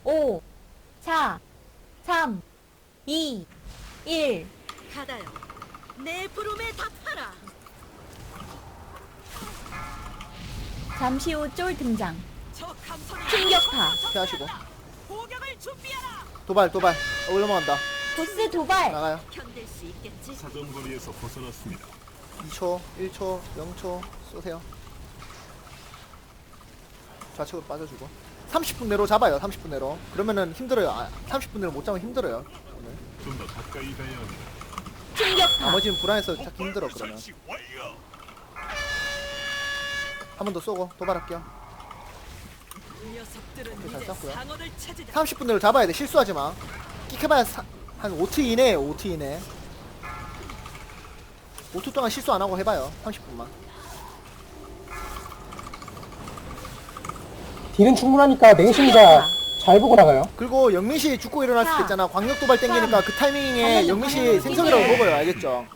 5, 4, 3, 2, 1. 가다요. 내 부름에 답하라. 잠시 후 쫄 등장. 저 감선이 충격파. 피하시고. 공격을 준비하라. 도발. 넘어간다. 보스 도발. 나가요. 견딜 수 있겠지? 사정거리에서 벗어났습니다. 2초, 1초, 0초 쏘세요. 좌측으로 빠져주고. 30분 내로 잡아요. 30분 내로. 그러면은 힘들어요. 30분 내로 못 잡으면 힘들어요. 오늘. 좀 더 가까이 가야 합니다. 충격파. 나머지는 불안해서 찾기 힘들어 그러면. 한 번 더 쏘고 도발할게요. 녀석들은 오케이, 잘 이제 쐈고요. 상어를 찾으다. 30분 내로 잡아야 돼. 실수하지 마. 끽해봐야 한 5트 이내에 5트 이내. 5트 동안 실수 안 하고 해봐요. 30분만. 딜은 충분하니까 맹신이가 잘 보고 나가요. 그리고 영민씨 죽고 일어날 수도 있잖아. 광역 도발 땡기니까 그 타이밍에 영민씨 생성이라고 먹어요. 알겠죠?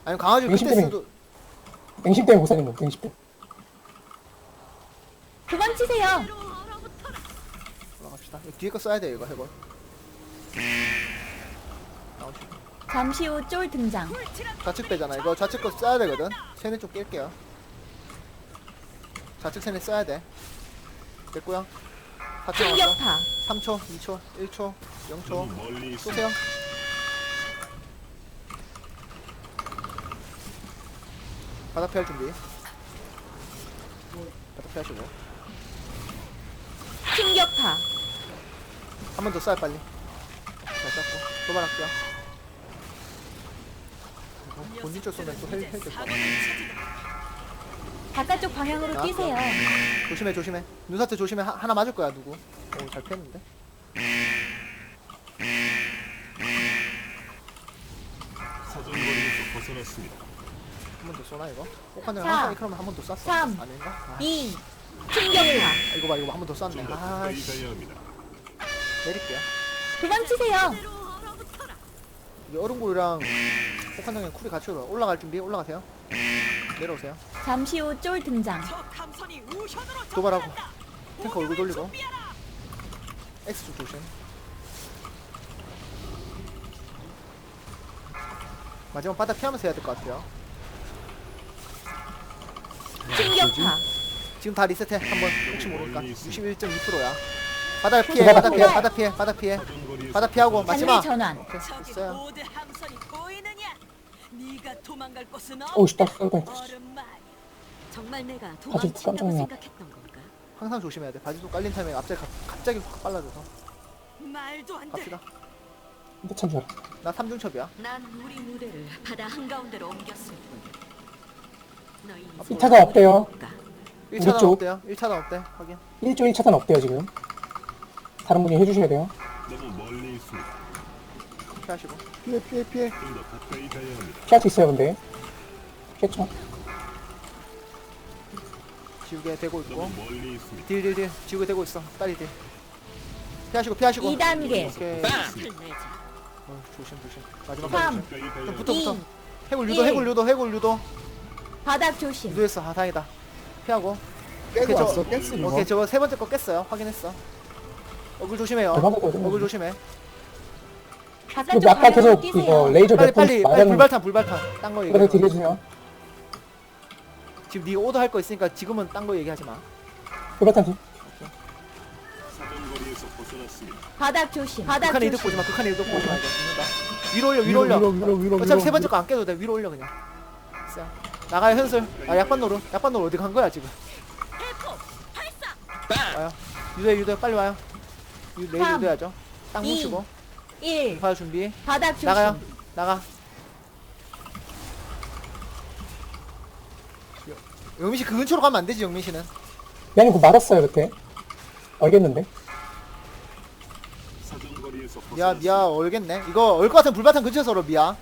아니면 강아지 맹신 그때 때문에. 쓰도 맹신 때문에 못 살린 거. 맹신 때문에. 도망치세요. 올라갑시다. 뒤에 거 써야 돼 이거 해볼. 나오시고. 잠시 후 쫄 등장. 좌측 빼잖아. 이거 좌측 거 써야 되거든. 세네 좀 깰게요. 좌측 세네 써야 돼. 됐고요. 4초 남았어. 충격파. 3초, 2초, 1초, 0초. 너무 멀리 있습니다. 쏘세요. 바닥 피할 준비. 바닥 피하시고. 충격파. 한 번 더 쏴요 빨리. 잘 쐈고. 도발할게요. 본진 쪽 쏘면 또 헬 될 거야. 바깥쪽 방향으로 나왔어. 뛰세요. 조심해. 눈사태 조심해. 하나 맞을 거야 누구. 오 잘 피했는데. 사정거리에서 벗어났습니다. 한 번 더 쏘나 이거? 혹한장 사, 항상 이렇게 하면 한 번 더 쐈어. 3, 아닌가? 아, 2. 충격파. 이거 봐 한 번 더 좀 쐈네. 더 가까이 아씨 가야 합니다. 내릴게요. 도망치세요. 이 얼음굴이랑 혹한장이랑 쿨이 같이 올라갈 준비. 올라가세요. 내려오세요. 잠시 후 쫄 등장. 저 감선이 우현으로 도발하고. 접근한다. 탱커 얼굴 돌리고. 준비하라. X 쪽 조심. 마지막 바닥 피하면서 해야 될 것 같아요. 충격파. 지금 다 리셋해 한번 혹시 모르니까. 멀리 있습니다. 61.2%야. 바닥 피해. 도발. 바닥 피해. 사정거리에서 바닥 피하고 단리 마지막. 전환. 오케이 저기 됐어요. 모두 함선이 보이느냐? 네가 도망갈 곳은 오우, 씨, 딱 없다. 쏜다. 얼음 말이야. 정말 내가 깜짝 도망친다고 놀랐- 생각했던 건가? 항상 조심해야 돼. 바지도 깔린 타이밍에 갑자기 확 빨라져서. 말도 안 돼. 갑시다. 근데 참 줄 알았어. 나 3중첩이야. 난 우리 무대를 바다 한가운데로 옮겼을 뿐. 너희 이제 이 타자 없대요. 못 가. 1차단 쪽. 없대요. 1차단 없대. 확인. 1조 1차단 없대요 지금. 다른 분이 해주셔야 돼요. 너무 멀리 있습니다. 피하시고. 피해. 좀 더 가까이 가야 합니다. 피할 수 있어요 근데. 피했죠. 지우개 대고 있고. 너무 멀리 있습니다. 딜. 지우개 대고 있어. 빨리 딜. 피하시고. 2단계. 오케이. 끝을 내자. 조심. 마지막 삼. 조심. 가까이 가야 좀 합니다. 붙어. 2. 해골 유도. 바닥 조심. 유도했어. 아 다행이다. 피하고. 깨고 오케이, 왔어. 깼어 이거. 오케이 저거 세 번째 거 깼어요. 확인했어. 어글 조심해요. 대박이거든요. 어글 조심해. 바깥쪽 그 아까 방향으로 계속 이거 뛰세요. 레이저 빨리 몇번 맞았는데 불발탄. 딴 거 그래서 얘기해. 딜해주세요. 지금 네 오더 할 거 있으니까 지금은 딴 거 얘기하지 마. 그발탄 딜. 사정거리에서 벗어났습니다. 바닥 조심. 바닥 극한 이득 조심. 보지 마. 극한 이득 보지 마. 이거 죽는다. 위로 올려. 어차피 세 번째 거 안 깨도 돼. 위로 올려 그냥. 됐어요. 나가요 현슬. 아 약반노루 어디 간 거야 지금? 대포 발사. 와요. 유도해 빨리 와요. 레이저 삼, 유도해야죠. 땅 이, 뭉치고. 1. 인파 준비. 바닥 조심. 나가요. 나가. 영민 씨 그 근처로 가면 안 되지 영민 씨는. 미안이 그거 맞았어요 그때. 알겠는데. 사정거리에서 미아 벗어났습니다. 얼겠네. 이거 얼 것 같은 불바탕 근처에서 얼어 미아.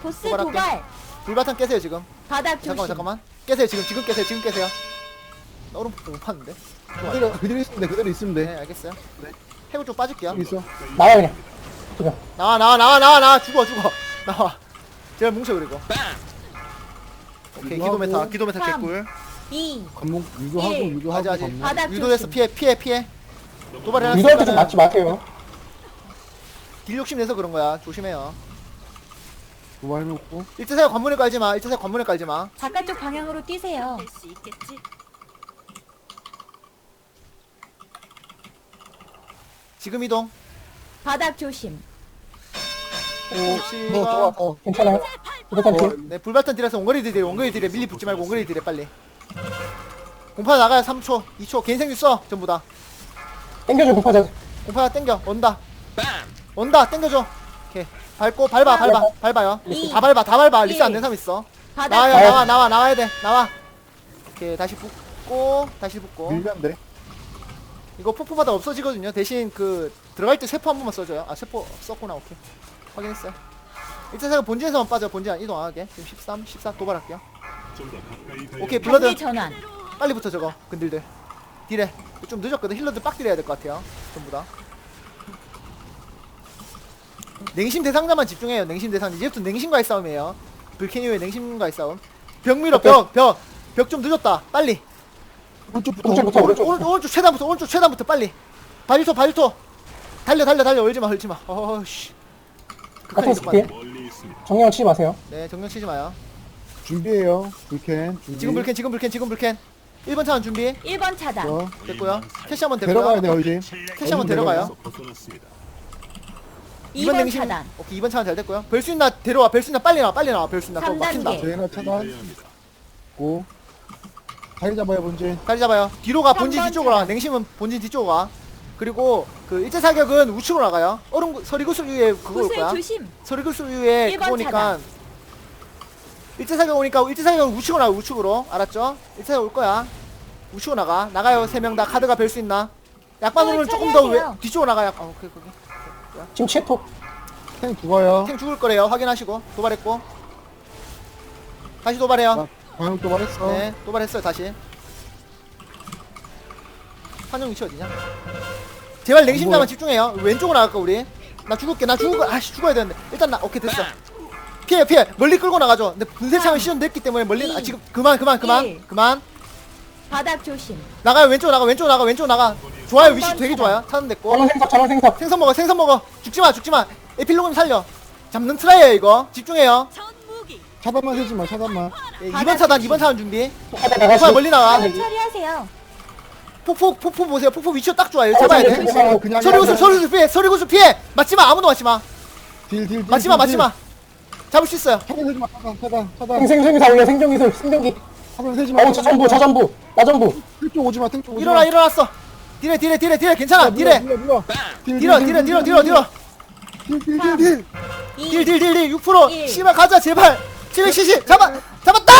보스 도발할게. 도발. 불바탕 깨세요 지금. 바닥 조심. 잠깐만. 깨세요 지금 깨세요. 나 얼음 못 팠는데. 그대로 있으면 돼. 네 알겠어요. 해골 좀 빠질게요. 있어. 나와 그냥. 그냥. 나와 죽어. 나와. 제가 뭉쳐 그리고. 오케이 유도하고. 기도 메타 삼. 개꿀. 2. 관목 유도하고 일. 유도하고 아직 관목. 바닥 유도해서 조심. 피해. 도발해 위도한테 좀 맞지 마세요. 딜 욕심 내서 그런 거야. 조심해요. 도발해놓고. 1차4 관문에 깔지 마. 1차4 관문에 깔지 마. 바깥쪽 방향으로 뛰세요. 될 수 있겠지. 지금 이동. 바닥 조심. 혹시 좋아. 괜찮아요. 일단 딜. 네, 불발탄 딜에서 원거리 딜에 원거리 딜에 밀리 붙지 말고 원거리 딜에 빨리. 공파 나가요. 3초, 2초. 개인 생률 써. 전부 다. 땡겨줘, 공파자. 공파 땡겨. 온다. 온다. 땡겨줘. 오케이. 밟고 밟아요. 이. 다 밟아. 리스 일. 안 된 사람 있어. 바닥 나와야 돼. 나와. 오케이. 다시 붙고. 밀면 돼. 이거 폭포바다 없어지거든요. 대신 그 들어갈 때 세포 한 번만 써줘요. 아 세포 썼구나. 오케이. 확인했어요. 일단 제가 본진에서만 빠져. 본진 이동 안 하게. 지금 13, 14 도발할게요. 좀 더 가까이 가야 오케이. 경계 블러드 전환. 빨리부터 저거. 근딜들. 딜해. 좀 늦었거든. 힐러들 빡 딜해야 될 것 같아요. 전부 다. 냉심 대상자만 집중해요. 냉심 대상. 이제부터 냉심과의 싸움이에요. 불캔 이후에 냉심과의 싸움. 벽 밀어. 벽 좀 늦었다. 빨리. 오른쪽부터. 오른쪽 최단부터 빨리. 발토. 달려. 얼지 마. 어씨. 같은 스킬. 멀리 있습니다. 정령 치지 마세요. 네, 정령 치지 마요. 준비해요. 불캔. 준비. 지금 불캔. 1번 차원 준비. 1번 차단. 됐고요. 캐시 한번 데려가야 데려가요. 돼요, 이제. 캐시 한번 데려가요. 벗어났습니다. 2번 2번 냉심. 차단. 오케이, 2번 차원 잘 됐고요. 별수있나 데려와. 별수있나 빨리 나와. 별수있나. 그거 3단계. 막힌다. 저희가 가까이 차단. 가야 합니다. 고. 자리 잡아요, 본진. 자리 잡아요. 뒤로 가. 본진 3번 뒤쪽으로 가. 차단. 냉심은 본진 뒤쪽으로 가. 그리고 그 일제 사격은 우측으로 나가요. 서리구슬 위에 그거 올 구슬 거야. 조심. 서리구슬 위에 1번 그거 오니까 차단. 일제 사격 오니까 일제 사격은 우측으로 나가. 우측으로. 알았죠? 일제 사격 올 거야. 우측으로 나가요. 3명 다. 카드가 별 수 있나? 약반으로는 조금 더 처리하세요. 뒤쪽으로 나가요. 오케이. 지금 체토. 탱 죽어요. 탱 죽을 거래요. 확인하시고. 도발했고. 다시 도발해요. 방역 도발했어. 네, 도발했어요. 다시. 환영 위치 어디냐? 제발 냉심자만 집중해요. 왼쪽으로 나갈까 우리? 나 죽을게. 아씨 죽어야 되는데. 일단 오케이 됐어. 피해. 멀리 끌고 나가죠. 근데 분쇄창을 시전됐기 때문에 멀리 지금 그만. 일. 바닥 조심. 나가요. 왼쪽 나가. 좋아요. 위치 되게 좋아요. 차단됐고. 전원 생석. 생선 먹어. 죽지 마. 에필로그님 살려. 잡는 트라이에요 이거. 집중해요. 전 무기. 차단만 세지 마, 차단만. 예, 2번 차단 준비. 하다 폭포 나가시. 멀리 나가. 처리하세요. 폭포 보세요. 폭포 위치가 딱 좋아요. 잡아야 돼. 그냥 서리구슬 피해. 맞지마. 아무도 맞지마. 딜. 맞지마. 잡을 수 있어요. 차단 세지 마, 차단. 생성기사 올려. 생존기술. 생존기. 차단 세지 마. 저 전부. 나 전부. 탱쪽 오지 마, 탱쪽 오지 마. 일어났어. 딜해. 괜찮아. 딜해. 밀어. 딜어. 딜. 2. 딜 6%. 일. 씨발 가자 제발. 770. 잡았다.